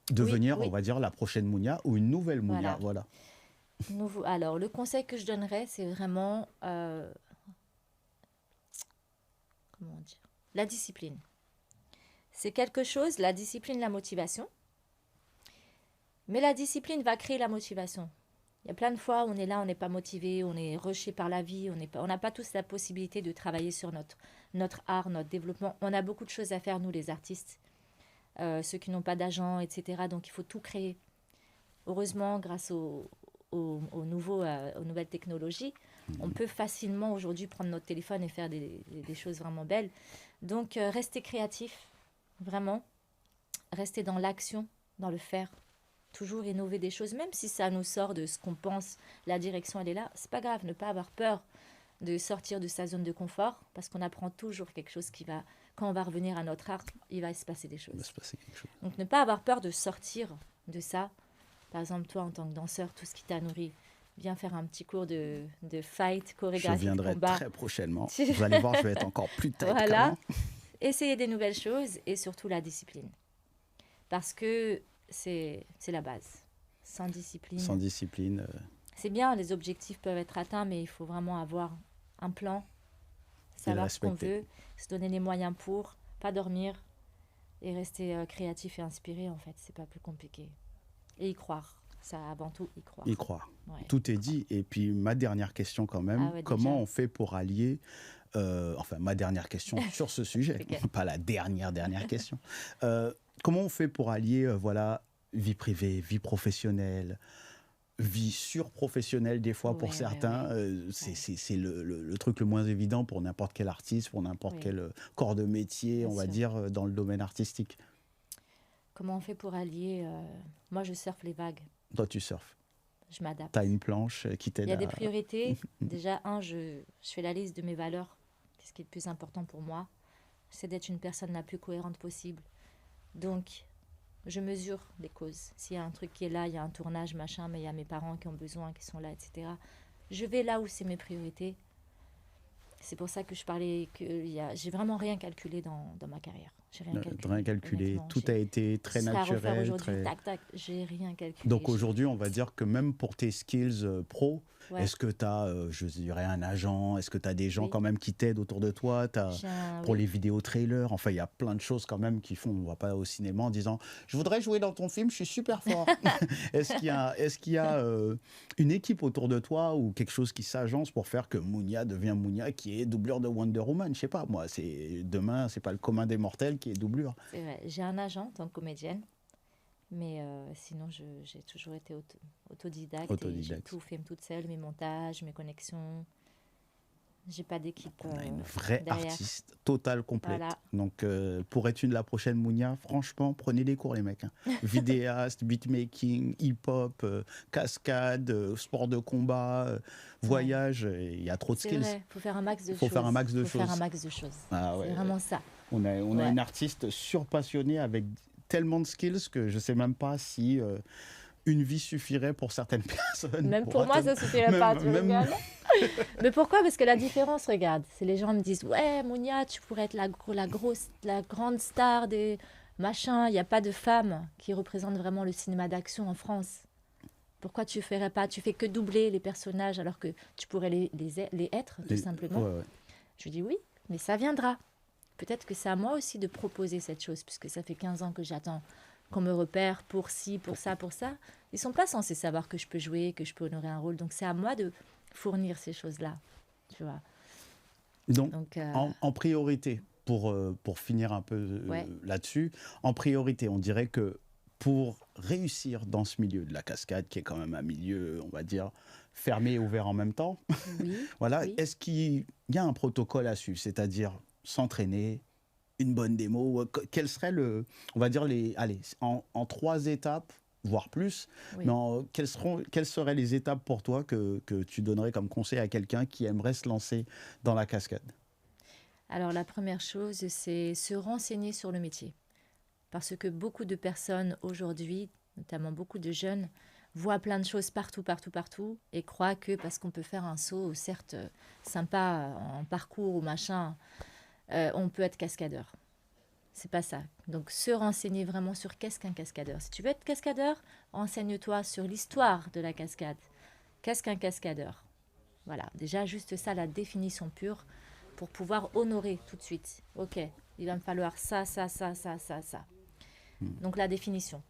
Speaker 2: devenir,
Speaker 1: oui.
Speaker 2: on va dire, la prochaine Mounia ou une nouvelle Mounia?
Speaker 1: Voilà.
Speaker 2: Voilà.
Speaker 1: Alors, le conseil que je donnerais, c'est vraiment comment dire, la discipline. C'est quelque chose, la discipline, la motivation. Mais la discipline va créer la motivation. Il y a plein de fois où on est là, on n'est pas motivé, on est rushé par la vie, on n'a pas tous la possibilité de travailler sur notre art, notre développement. On a beaucoup de choses à faire, nous les artistes, ceux qui n'ont pas d'agent, etc. Donc il faut tout créer. Heureusement, grâce aux nouvelles technologies, on peut facilement aujourd'hui prendre notre téléphone et faire des choses vraiment belles. Donc restez créatif, vraiment. Restez dans l'action, dans le faire. Toujours innover des choses, même si ça nous sort de ce qu'on pense, la direction elle est là, c'est pas grave, ne pas avoir peur de sortir de sa zone de confort, parce qu'on apprend toujours quelque chose quand on va revenir à notre art, il va se passer des choses.
Speaker 2: Il va se passer quelque chose.
Speaker 1: Donc ne pas avoir peur de sortir de ça. Par exemple, toi en tant que danseur, tout ce qui t'a nourri, viens faire un petit cours de fight,
Speaker 2: Je
Speaker 1: chorégraphie, de
Speaker 2: viendrai
Speaker 1: combat.
Speaker 2: très prochainement. Vous allez voir, je vais être encore plus tête
Speaker 1: Voilà.
Speaker 2: qu'avant.
Speaker 1: Essayer des nouvelles choses et surtout la discipline. Parce que c'est la base. Sans discipline.
Speaker 2: Sans discipline.
Speaker 1: C'est bien, les objectifs peuvent être atteints, mais il faut vraiment avoir un plan, savoir ce qu'on
Speaker 2: respecter.
Speaker 1: veut, se donner les moyens pour, pas dormir et rester créatif et inspiré en fait. C'est pas plus compliqué. Et y croire. Ça, avant tout, y croire.
Speaker 2: Y croire.
Speaker 1: Ouais.
Speaker 2: Tout est dit. Et puis, ma dernière question quand même,
Speaker 1: Ah ouais,
Speaker 2: comment
Speaker 1: déjà.
Speaker 2: on fait pour allier... enfin, ma dernière question sur ce sujet,
Speaker 1: Ok.
Speaker 2: pas la dernière question. Comment on fait pour allier voilà, vie privée, vie professionnelle, vie surprofessionnelle des fois pour
Speaker 1: Ouais,
Speaker 2: certains
Speaker 1: ouais.
Speaker 2: C'est le truc le moins évident pour n'importe quel artiste, pour n'importe
Speaker 1: Oui.
Speaker 2: quel corps de métier,
Speaker 1: Bien
Speaker 2: on va
Speaker 1: sûr.
Speaker 2: dire, dans le domaine artistique.
Speaker 1: Comment on fait pour allier Moi, je surfe les vagues.
Speaker 2: Toi, tu surfes.
Speaker 1: Je m'adapte.
Speaker 2: Tu as une planche qui
Speaker 1: Il
Speaker 2: t'aide
Speaker 1: y a des
Speaker 2: à...
Speaker 1: priorités. Déjà, je fais la liste de mes valeurs. Qu'est-ce qui est le plus important pour moi? C'est d'être une personne la plus cohérente possible. Donc, je mesure les causes. S'il y a un truc qui est là, il y a un tournage, machin, mais il y a mes parents qui ont besoin, qui sont là, etc. Je vais là où c'est mes priorités. C'est pour ça que je parlais que j'ai vraiment rien calculé dans ma carrière. J'ai rien calculé.
Speaker 2: Rien calculé,
Speaker 1: honnêtement.
Speaker 2: tout a été très
Speaker 1: Ce serait à refaire
Speaker 2: naturel.
Speaker 1: aujourd'hui,
Speaker 2: Très...
Speaker 1: tac, tac, j'ai rien calculé.
Speaker 2: Donc aujourd'hui, on va dire que même pour tes skills pro,
Speaker 1: Ouais.
Speaker 2: est-ce que tu as, je dirais, un agent? Est-ce que tu as des gens
Speaker 1: Oui.
Speaker 2: quand même qui t'aident autour de toi? Pour
Speaker 1: Oui.
Speaker 2: les vidéos trailers, enfin, il y a plein de choses quand même qui font, on ne va pas au cinéma en disant « Je voudrais jouer dans ton film, je suis super fort ». Est-ce qu'il y a une équipe autour de toi ou quelque chose qui s'agence pour faire que Mounia devient Mounia, qui est doublure de Wonder Woman? Je sais pas, moi, demain, c'est pas le commun des mortels qui est doublure.
Speaker 1: C'est vrai. J'ai un agent en tant que comédienne, mais sinon, j'ai toujours été autodidacte. Et j'ai tout fait toute seule, mes montages, mes connexions. J'ai pas d'équipe
Speaker 2: On a une vraie
Speaker 1: derrière.
Speaker 2: artiste totale, complète.
Speaker 1: Voilà.
Speaker 2: Donc, pour être la prochaine Mounia, franchement, prenez des cours, les mecs. Hein. Vidéaste, beatmaking, hip-hop, cascade, sport de combat, voyage. Il y a trop de
Speaker 1: C'est
Speaker 2: skills.
Speaker 1: vrai, il faut faire un max de choses.
Speaker 2: Faut faire un max de choses.
Speaker 1: Faire un max de choses.
Speaker 2: Ah ouais.
Speaker 1: C'est vraiment ça.
Speaker 2: On a
Speaker 1: Ouais.
Speaker 2: une artiste surpassionnée avec tellement de skills que je sais même pas si une vie suffirait pour certaines personnes.
Speaker 1: Même pour moi, ça suffirait pas, tu rigoles. Mais pourquoi? Parce que la différence, regarde, c'est les gens me disent « Ouais, Mounia, tu pourrais être la grande star des machins. Il n'y a pas de femme qui représente vraiment le cinéma d'action en France. Pourquoi tu ferais pas? Tu fais que doubler les personnages alors que tu pourrais les être, tout simplement. »
Speaker 2: Ouais.
Speaker 1: Je dis oui, mais ça viendra. Peut-être que c'est à moi aussi de proposer cette chose, puisque ça fait 15 ans que j'attends qu'on me repère pour ci, pour ça, pour ça. Ils ne sont pas censés savoir que je peux jouer, que je peux honorer un rôle. Donc c'est à moi de fournir ces choses-là. Tu vois.
Speaker 2: Donc en priorité, pour finir un peu
Speaker 1: Ouais.
Speaker 2: là-dessus, en priorité, on dirait que pour réussir dans ce milieu de la cascade, qui est quand même un milieu, on va dire, fermé et ouvert en même temps,
Speaker 1: Oui,
Speaker 2: voilà,
Speaker 1: oui.
Speaker 2: est-ce qu'il y a un protocole à suivre, c'est-à-dire s'entraîner, une bonne démo, quel serait on va dire, en 3 étapes, voire plus,
Speaker 1: Oui.
Speaker 2: mais quelles seraient les étapes pour toi que tu donnerais comme conseil à quelqu'un qui aimerait se lancer dans la cascade?
Speaker 1: Alors la première chose, c'est se renseigner sur le métier. Parce que beaucoup de personnes aujourd'hui, notamment beaucoup de jeunes, voient plein de choses partout, et croient que parce qu'on peut faire un saut, certes sympa en parcours ou machin, on peut être cascadeur. C'est pas ça. Donc se renseigner vraiment sur qu'est-ce qu'un cascadeur. Si tu veux être cascadeur, renseigne-toi sur l'histoire de la cascade. Qu'est-ce qu'un cascadeur? Voilà, déjà juste ça, la définition pure, pour pouvoir honorer tout de suite. Ok, il va me falloir ça. Donc la définition.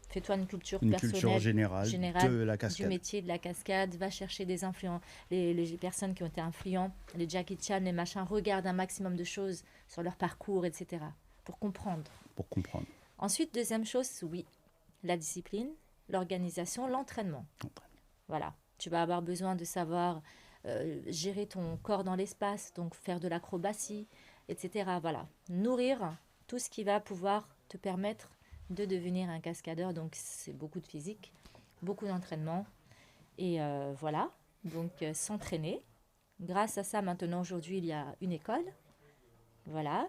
Speaker 1: Fais-toi une culture personnelle,
Speaker 2: culture générale de la
Speaker 1: du
Speaker 2: cascade.
Speaker 1: métier de la cascade. Va chercher des influents, les personnes qui ont été influents, les Jackie Chan, les machins. Regarde un maximum de choses sur leur parcours, etc. Pour comprendre.
Speaker 2: Pour comprendre.
Speaker 1: Ensuite, deuxième chose, oui, la discipline, l'organisation, l'entraînement. Voilà, tu vas avoir besoin de savoir gérer ton corps dans l'espace, donc faire de l'acrobatie, etc. Voilà, nourrir tout ce qui va pouvoir te permettre de devenir un cascadeur. Donc, c'est beaucoup de physique, beaucoup d'entraînement. Et voilà, donc s'entraîner. Grâce à ça, maintenant, aujourd'hui, il y a une école. Voilà.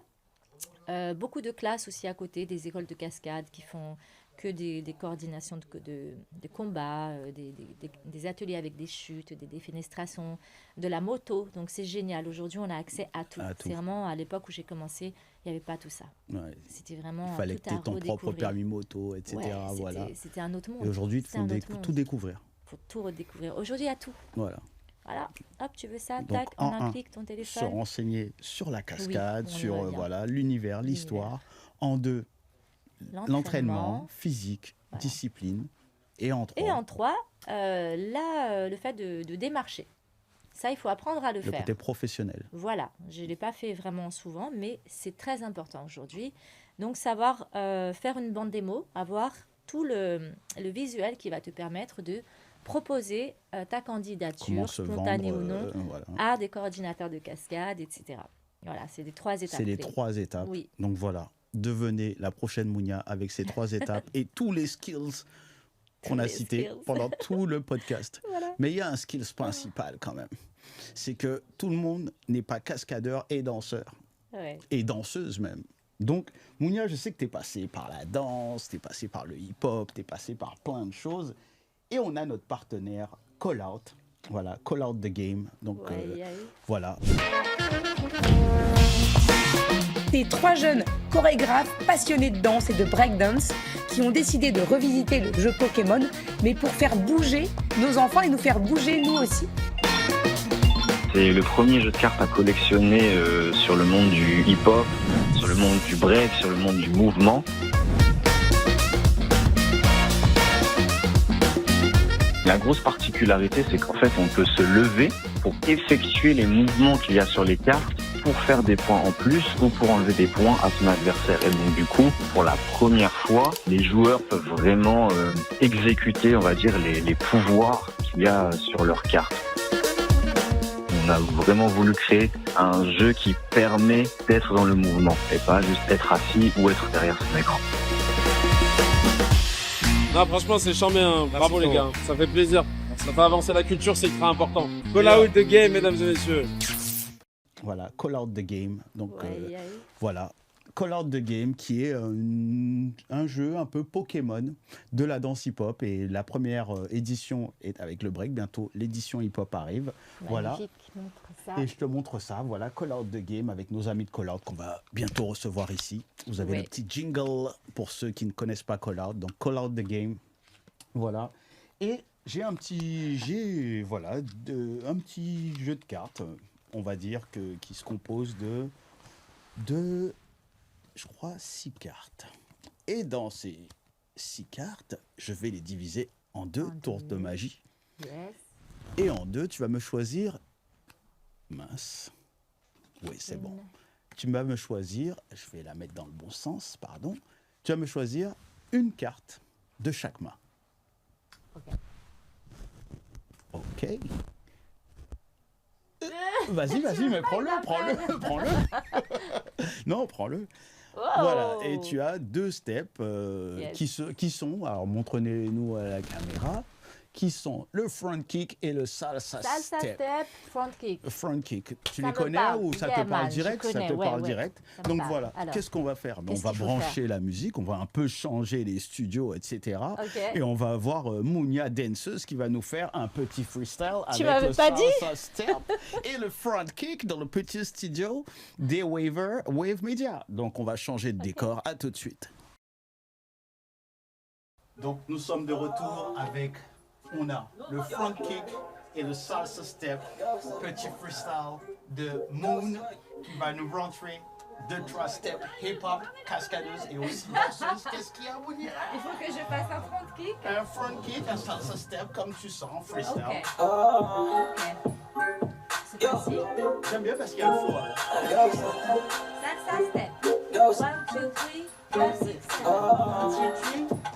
Speaker 1: Beaucoup de classes aussi à côté, des écoles de cascade qui font que des coordinations de combat, des ateliers avec des chutes, des défenestrations, de la moto. Donc c'est génial. Aujourd'hui, on a accès à tout. C'est vraiment à l'époque où j'ai commencé, il n'y avait pas tout ça.
Speaker 2: Ouais.
Speaker 1: C'était vraiment
Speaker 2: Il fallait
Speaker 1: tout
Speaker 2: que tu aies
Speaker 1: à
Speaker 2: ton propre
Speaker 1: redécouvrir.
Speaker 2: permis moto, etc.
Speaker 1: Ouais,
Speaker 2: voilà.
Speaker 1: c'était un autre monde.
Speaker 2: Et aujourd'hui,
Speaker 1: C'était un autre monde.
Speaker 2: tout découvrir.
Speaker 1: Il faut tout redécouvrir. Aujourd'hui, il y a tout.
Speaker 2: Voilà.
Speaker 1: Voilà, hop, tu veux ça,
Speaker 2: Donc,
Speaker 1: tac, en un clic, ton
Speaker 2: Se
Speaker 1: téléphone.
Speaker 2: renseigner sur la cascade,
Speaker 1: Oui,
Speaker 2: sur voilà, l'univers, l'histoire. En 2, l'entraînement physique,
Speaker 1: voilà.
Speaker 2: Discipline. Et en 3,
Speaker 1: Et en 3, le fait de démarcher. Ça, il faut apprendre à le faire.
Speaker 2: Le côté professionnel.
Speaker 1: Voilà, je ne l'ai pas fait vraiment souvent, mais c'est très important aujourd'hui. Donc, savoir faire une bande démo, avoir tout le visuel qui va te permettre de proposer ta candidature, spontanée ou non,
Speaker 2: voilà.
Speaker 1: à des coordinateurs de cascade, etc. Voilà, c'est les 3 étapes.
Speaker 2: C'est les 3 étapes.
Speaker 1: Oui.
Speaker 2: Donc voilà, devenez la prochaine Mounia avec ces 3 étapes et tous les skills qu'on a cités pendant tout le podcast.
Speaker 1: Voilà.
Speaker 2: Mais il y a un skills principal quand même. C'est que tout le monde n'est pas cascadeur et danseur.
Speaker 1: Ouais.
Speaker 2: Et danseuse même. Donc, Mounia, je sais que tu es passé par la danse, tu es passé par le hip-hop, tu es passé par plein de choses. Et on a notre partenaire Call Out. Voilà, Call Out the Game. Donc, voilà.
Speaker 3: Des 3 jeunes chorégraphes passionnés de danse et de breakdance qui ont décidé de revisiter le jeu Pokémon, mais pour faire bouger nos enfants et nous faire bouger nous aussi.
Speaker 4: C'est le premier jeu de cartes à collectionner sur le monde du hip-hop, sur le monde du break, sur le monde du mouvement. La grosse particularité, c'est qu'en fait, on peut se lever pour effectuer les mouvements qu'il y a sur les cartes pour faire des points en plus ou pour enlever des points à son adversaire. Et donc, du coup, pour la première fois, les joueurs peuvent vraiment exécuter, on va dire, les pouvoirs qu'il y a sur leurs cartes. On a vraiment voulu créer un jeu qui permet d'être dans le mouvement et pas juste être assis ou être derrière son écran.
Speaker 5: Non, franchement, c'est charmé, hein. Bravo les gars, ça fait plaisir. Ça fait avancer la culture, c'est très important. Call out the game, mesdames et messieurs.
Speaker 2: Voilà, Call Out the Game. Donc voilà, Call Out the Game qui est un jeu un peu Pokémon de la danse hip-hop. Et la première édition est avec le break. Bientôt, l'édition hip-hop arrive. Voilà. Et je te montre ça. Voilà, Call Out the Game avec nos amis de Call Out qu'on va bientôt recevoir ici. Vous avez le petit jingle pour ceux qui ne connaissent pas Call Out. Donc, Call Out the Game. Voilà. Et j'ai un petit jeu de cartes, on va dire, qui se compose de je crois, 6 cartes. Et dans ces 6 cartes, je vais les diviser en 2 tours de magie.
Speaker 1: Yes.
Speaker 2: Et en 2, tu vas me choisir... Mince. Oui, c'est bon. Tu vas me choisir... Je vais la mettre dans le bon sens, pardon. Tu vas me choisir une carte de chaque main. Ok. Vas-y, mais prends-le. Non, prends-le.
Speaker 1: Wow.
Speaker 2: Voilà, et tu as 2 steps qui sont, alors montrez-nous à la caméra, qui sont le front kick et le salsa step.
Speaker 1: Salsa step, front kick.
Speaker 2: Front kick, tu
Speaker 1: Ça
Speaker 2: les
Speaker 1: me
Speaker 2: connais
Speaker 1: parle.
Speaker 2: ou ça
Speaker 1: Yeah,
Speaker 2: te parle
Speaker 1: man,
Speaker 2: direct?
Speaker 1: je
Speaker 2: Ça te
Speaker 1: connais,
Speaker 2: parle
Speaker 1: ouais.
Speaker 2: direct.
Speaker 1: Ça me
Speaker 2: Donc
Speaker 1: parle.
Speaker 2: voilà,
Speaker 1: Alors,
Speaker 2: qu'est-ce qu'on va faire? On
Speaker 1: qu'est-ce
Speaker 2: va
Speaker 1: qu'il faut
Speaker 2: brancher la musique, on va un peu changer les studios, etc.
Speaker 1: Ok.
Speaker 2: Et on va avoir Mounia danseuse qui va nous faire un petit freestyle
Speaker 1: Tu
Speaker 2: avec
Speaker 1: m'avais
Speaker 2: le
Speaker 1: pas dit
Speaker 2: salsa step et le front kick dans le petit studio des Wave Media. Donc on va changer de décor. À tout de suite. Donc nous sommes de retour avec, on a le front kick et le salsa step, petit freestyle de Moon qui va nous rentrer 2-3 steps hip-hop, cascadeuse et aussi danseuse. Qu'est-ce qu'il y a, Mounia?
Speaker 1: Il faut que je fasse un front kick.
Speaker 2: Un front kick, un salsa step comme tu sens, freestyle.
Speaker 1: Ok. C'est facile.
Speaker 2: J'aime bien parce qu'il y a le flow.
Speaker 1: Salsa step. 1, 2, 3, 4, 6, 7.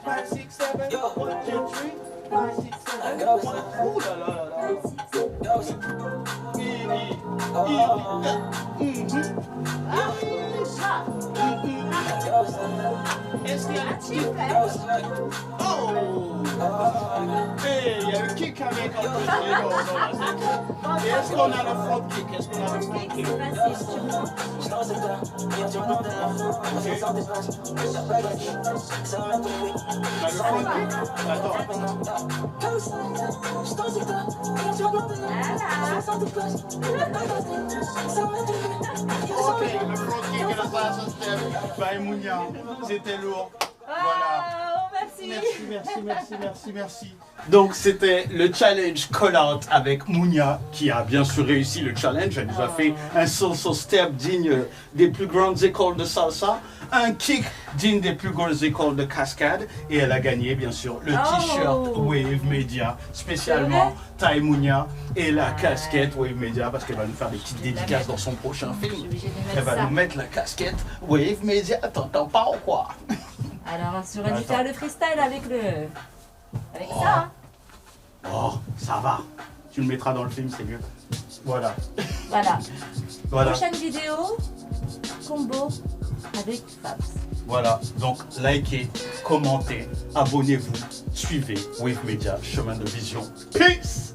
Speaker 2: 5, 6, 7. 1, 2, 3, 5, 6, 7. Ouh là là là là. Est-ce qu'il y a un kick? Oh! Hey, il y a le kick. kick avec un peu de... Et est-ce qu'on a le front kick? Est-ce qu'on a le front kick? Ok, le front kick et le pass step by Mounia, c'était lourd. Voilà. Merci. Donc c'était le challenge call out avec Mounia qui a bien sûr réussi le challenge. Elle nous a fait un salsa step digne des plus grandes écoles de salsa, un kick digne des plus grandes écoles de cascade et elle a gagné bien sûr le t-shirt Wave Media spécialement Taille Mounia et la casquette Wave Media parce qu'elle va nous faire des petites dédicaces dans son prochain film. Elle va nous mettre la casquette Wave Media. T'entends pas ou quoi?
Speaker 1: Alors, j'aurais dû faire le freestyle avec ça. Hein.
Speaker 2: Oh, ça va. Tu le mettras dans le film, c'est mieux. Voilà.
Speaker 1: Voilà. Prochaine vidéo, combo avec Fabs.
Speaker 2: Voilà. Donc, likez, commentez, abonnez-vous, suivez Wave Media, chemin de vision. Peace!